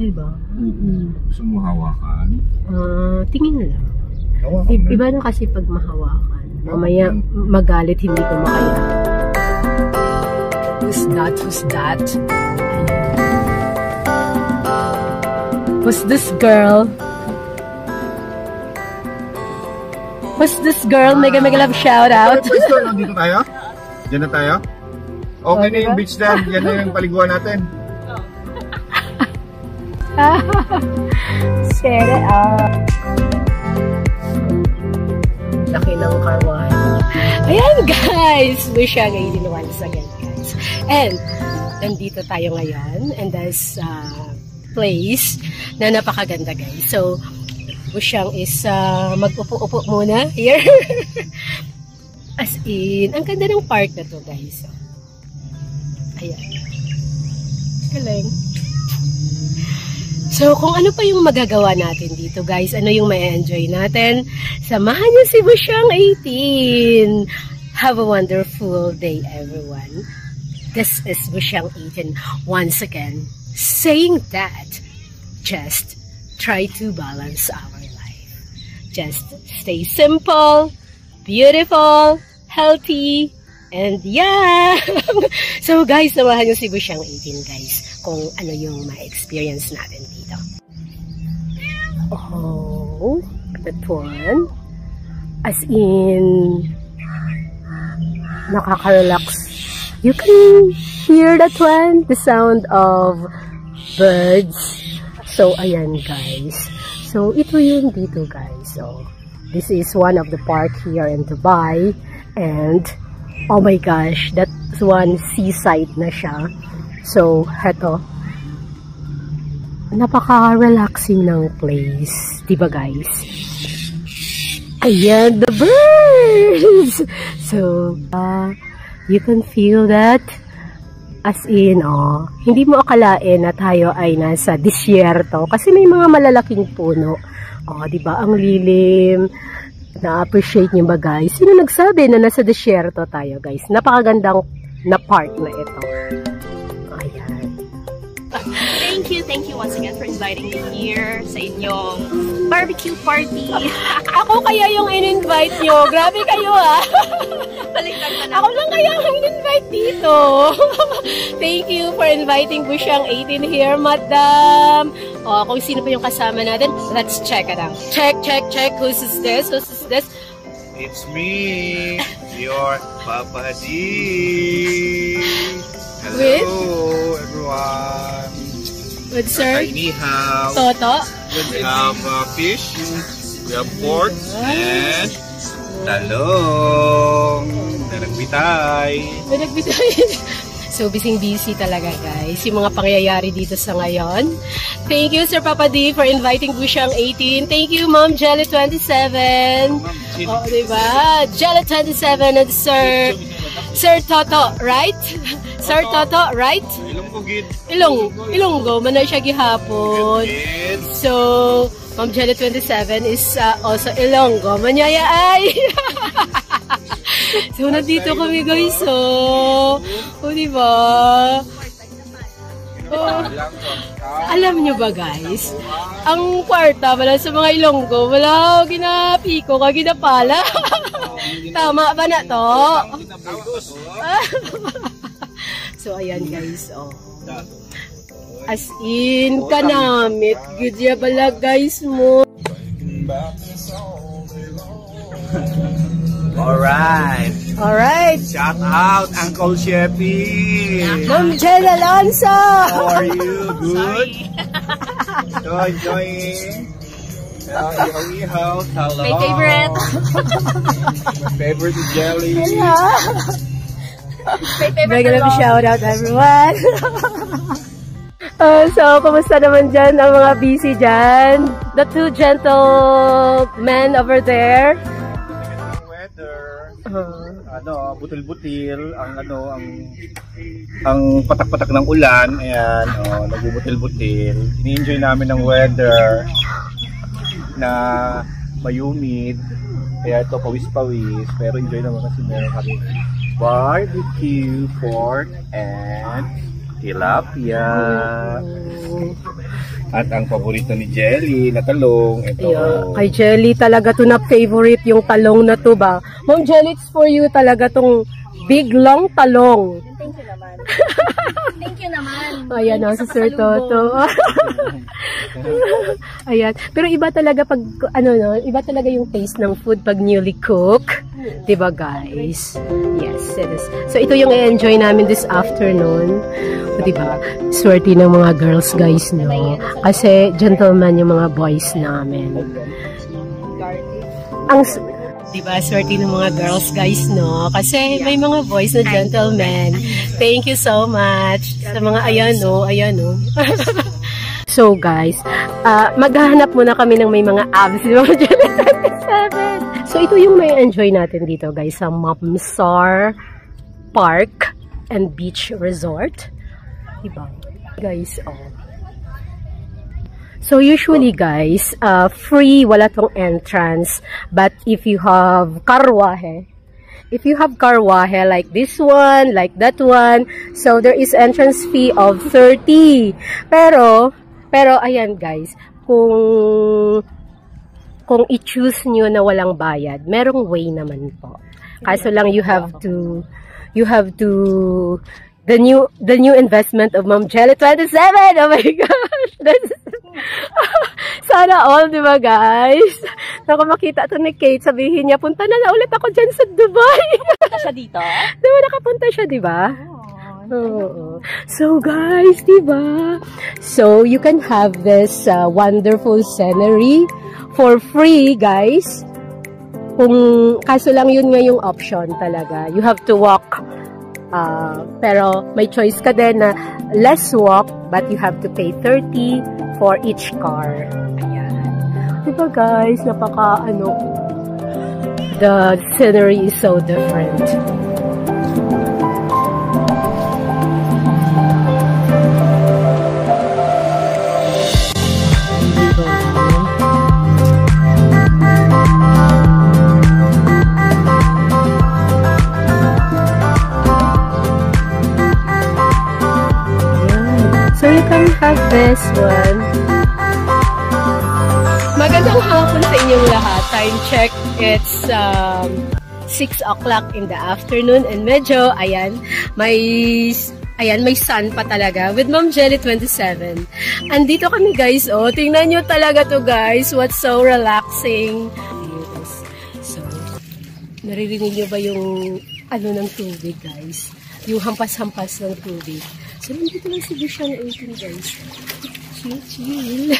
Diba? Gusto mo hawakan? Tingin lang. Iba na kasi pag mahawakan. Mamaya magalit, hindi ko makaya. Who's that? Who's that? Who's this girl? Who's this girl? Mega love shout out. Dito tayo? Diyan na tayo? Okay na yung beach dad. Yan na yung paliguan natin. Set it up. Laki ng karwan. Ayan guys! Wish siya ngayon once again guys. And, nandito tayo ngayon. And this place na napakaganda guys. So, Busyang is mag-upo-upo muna here. As in, ang ganda ng park na to guys. Ayan. Galing. So, kung ano pa yung magagawa natin dito, guys, ano yung ma-enjoy natin, samahan niyo si Busyang 18. Have a wonderful day, everyone. This is Busyang 18 once again, saying that just try to balance our life. Just stay simple, beautiful, healthy, and yeah! So guys, samahan niyo si Busyang 18 guys kung ano yung ma-experience natin dito. Oh, that one. As in, nakaka-relax. You can hear that one, the sound of birds. So, ayan guys. So, ito yung dito guys. So, this is one of the park here in Dubai. And, oh my gosh, that's one seaside na siya. So, heto. Napaka-relaxing ng place. Diba guys? Ayan, the birds! So, you can feel that. As in, hindi mo akalain na tayo ay nasa disyerto. Kasi may mga malalaking puno. Diba? Ang lilim. Na-appreciate nyo ba guys? Sino nagsabi na nasa disyerto tayo guys? Napakagandang na park na ito. Ayan. Thank you once again for inviting me here sa inyong barbecue party. Ako kaya yung in-invite nyo. Grabe kayo Baliktad pa na. Ako lang kaya yung in-invite dito. Thank you for inviting Busyang 18 here, madam. Kung sino pa yung kasama natin, let's check it out. Check. Who's this? It's me, your Papa D. Hello, everyone. With Sir Toto. We have fish, we have pork, and talong. Nagbitay. So, busy talaga guys. Yung mga pangyayari dito sa ngayon. Thank you, Sir Papa D, for inviting Busyang 18. Thank you, Ma'am Jelly 27. Diba? Jelly 27 and Sir Toto, right? Sir Toto, right? Ilonggo. Manay siya gihapon. So, Ma'am Jelly 27 is also Ilonggo. Manyaya ay! So, nandito kami guys, diba? Alam nyo ba guys, ang kwarta wala sa mga Ilonggo, wala ginapiko, ginapala. Tama ba na to? So, ayan guys, as in, kanamit, gudya bala guys mo. Alright. Shout out, Uncle Sheppy. Ma'am Jel Alonso. How are you? Good? Enjoying? Ihaw. Hello. My favorite. My favorite is jelly. My favorite. Mega love shout out everyone. So, kumusta naman dyan ang mga busy dyan? The two gentlemen over there. Butil-butil, ang patak-patak ng ulan, ayan, nagbubutil-butil. Ini-enjoy namin ng weather na mayumid, kaya ito pawis-pawis, pero enjoy naman kasi meron kami barbecue, pork, and tilapia. At ang paborito ni Jelly na talong. Ito. Yeah. Kay Jelly talaga to na favorite yung talong na to ba? Ma'am Jelly, it's for you talaga tong big long talong. Thank you naman. Thank you naman. Ayan o, si Sir Toto. Ayan. Pero iba talaga pag, ano no, iba talaga yung taste ng food pag newly cooked. Diba guys? Yes, it is. So ito yung i-enjoy namin this afternoon. O diba? Swerte ng mga girls guys, no? Kasi gentleman yung mga boys namin. Ang diba, swerte ng mga girls guys, no? Kasi may mga boys na gentlemen. Thank you so much sa mga ayan, no? Ayan, no? So guys, maghahanap muna kami ng may mga abs. So ito yung may enjoy natin dito guys sa Mamsar Park and Beach Resort. Diba? Guys, oh. So usually guys, free, wala tong entrance. But if you have karwahe like this one, like that one, so there is entrance fee of 30. Pero ayan guys, kung i-choose nyo na walang bayad, merong way naman po. Kaso lang you have to the new investment of Ma'am Jelly 27. Oh my gosh. Sana all, di ba guys? Naku, makita to ni Kate, sabihin niya, punta na ulit ako dyan sa Dubai. Punta siya dito? Diba, nakapunta siya, di ba? Oh. So guys, di ba? So you can have this wonderful scenery for free, guys. Kaso lang yun nga yung option talaga. You have to walk. Pero may choice ka din na less walk, but you have to pay 30 for each car. Ayan. Diba guys, the scenery is so different. So you can have this one. Magandang hapon sa inyong lahat. Time check, it's 6 o'clock in the afternoon and medyo, may sun pa talaga with Ma'am Jelly 27. Andito kami guys, oh, tingnan nyo talaga to guys, what's so relaxing. So, naririnig nyo ba yung ng tubig guys? Yung hampas-hampas ng tubig. So, nandito lang si Busyang 18 guys. Chill.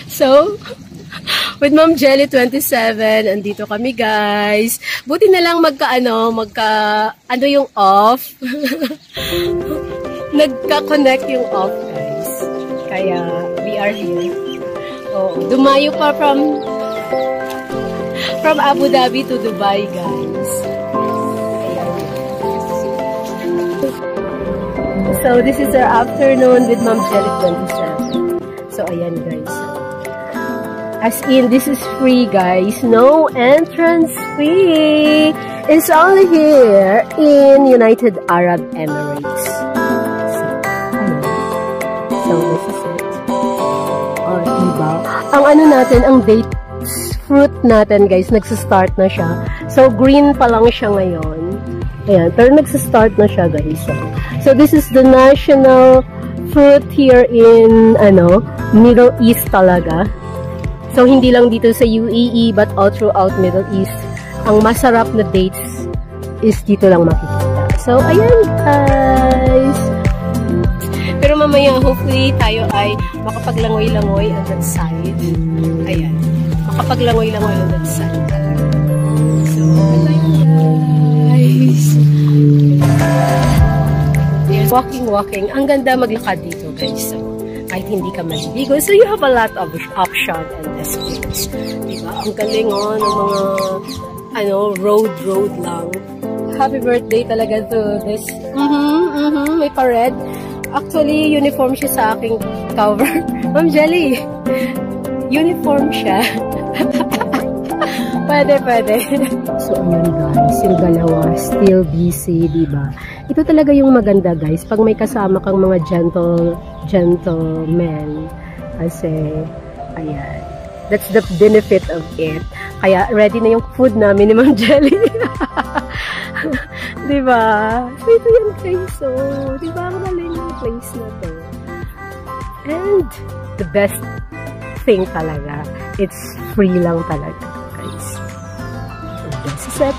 So, with Ma'am Jelly 27, andito kami guys. Buti na lang yung off. Nagka-connect yung off guys. Kaya, we are here. Oh, dumayo pa from Abu Dhabi to Dubai guys. So, this is our afternoon with Ma'am Jelly 27. So, ayan guys. As in, this is free guys. No entrance fee. It's only here in United Arab Emirates. So this is it. Oh, diba? Ang date fruit natin guys, nagsistart na siya. So, green pa lang siya ngayon. Ayan, pero nagsistart na siya guys. So this is the national fruit here in Middle East talaga. So hindi lang dito sa UAE but all throughout Middle East. Ang masarap na dates is dito lang makikita. So ayan guys. Pero mamaya hopefully tayo ay makapaglangoy-langoy on that side. Ayan. Makapaglangoy-langoy on that side. So guys. Walking. Ang ganda maglakad dito guys. So, kahit hindi ka maliligo. So, you have a lot of option and this place. Diba? Ang galing ng mga road lang. Happy birthday talaga to this. May pa-red. Actually, uniform siya sa aking cover. Ma'am Jelly, uniform siya. Pwede. So, ayan guys, yung dalawa, still busy, diba? Ito talaga yung maganda guys, pag may kasama kang mga gentlemen. Kasi, ayan. That's the benefit of it. Kaya, ready na yung food namin ni Ma'am Jelly. Diba? So, ito yung guys. So, diba? Ang galing yung place na to. And, the best thing talaga, it's free lang talaga, guys. So, this is it.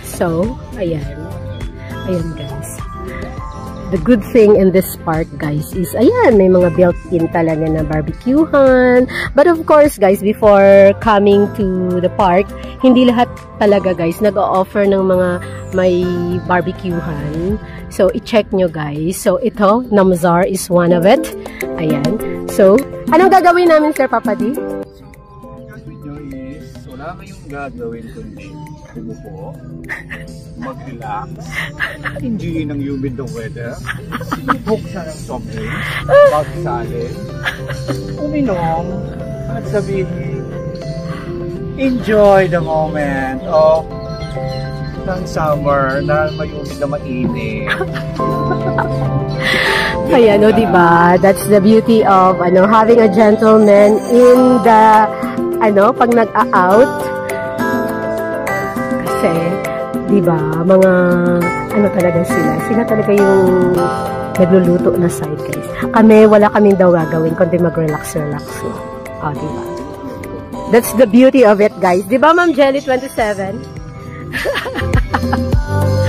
So, ayan. Ayan, guys. The good thing in this park, guys, is, ayan, may mga built-in talaga na barbecuehan. But of course, guys, before coming to the park, hindi lahat talaga, guys, nag-o-offer ng mga may barbecuehan. So, i-check nyo, guys. So, ito, Namzar is one of it. Ayan. So, anong gagawin namin, Sir Papadi? So, ang gagawin nyo is, wala kayong gagawin kundi umupo, mag-relax, enjoy ng humid ng weather, buksan ng soft drinks, magsalin, uminom, at sabihin, enjoy the moment of ng summer na may humid na mainit. Kaya, no, diba? That's the beauty of, having a gentleman in the, pag nag-a-out. Kasi, diba, mga, talaga sila. Sila talaga yung nagluluto na side, guys. Kami, wala kaming daw gagawin, kundi mag-relax lang. O, diba? That's the beauty of it, guys. Diba, Ma'am Jelly 27?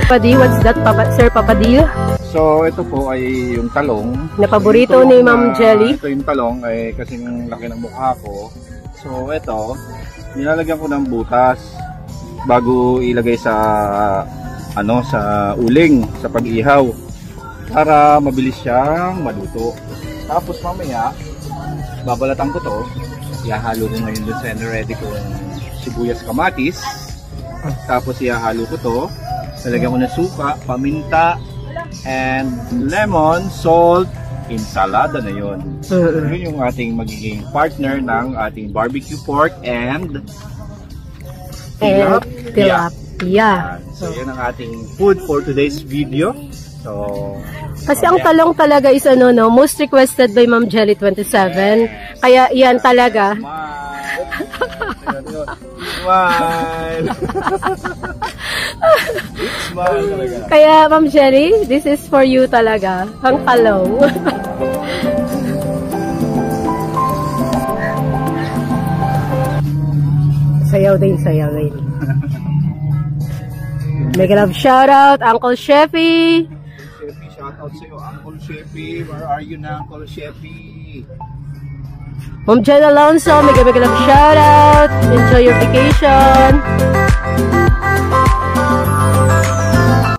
Padi, what's that, Sir Papadil? So, ito po ay yung talong. Na paborito ni Ma'am Jelly? Ito yung talong, ay kasing laki ng mukha ko. So, ito, nilalagyan ko ng butas bago ilagay sa sa uling, sa pag-ihaw para mabilis siyang maluto. Tapos mamaya babalatan ko to, ihahalo ko ngayon dun sa ready ko sibuyas, kamatis. Tapos ihahalo ko to, lalagyan ko ng suka, paminta, and lemon, salt, ensalada na yun. Yun yung ating magiging partner ng ating barbecue pork and tilapia. So, yan ang ating food for today's video. So, kasi ang talong talaga is most requested by Ma'am Jelly 27. Kaya yan talaga. Smile. Smile talaga. Kaya Ma'am Jelly, this is for you talaga. Ang talong. Sayaw din. Make a love shout out, Uncle Sheffy. Sheffy, shout out sa'yo, Uncle Sheffy. Where are you na, Uncle Sheffy? Ma'am Jen Alonso, make a love shout out. Enjoy your vacation.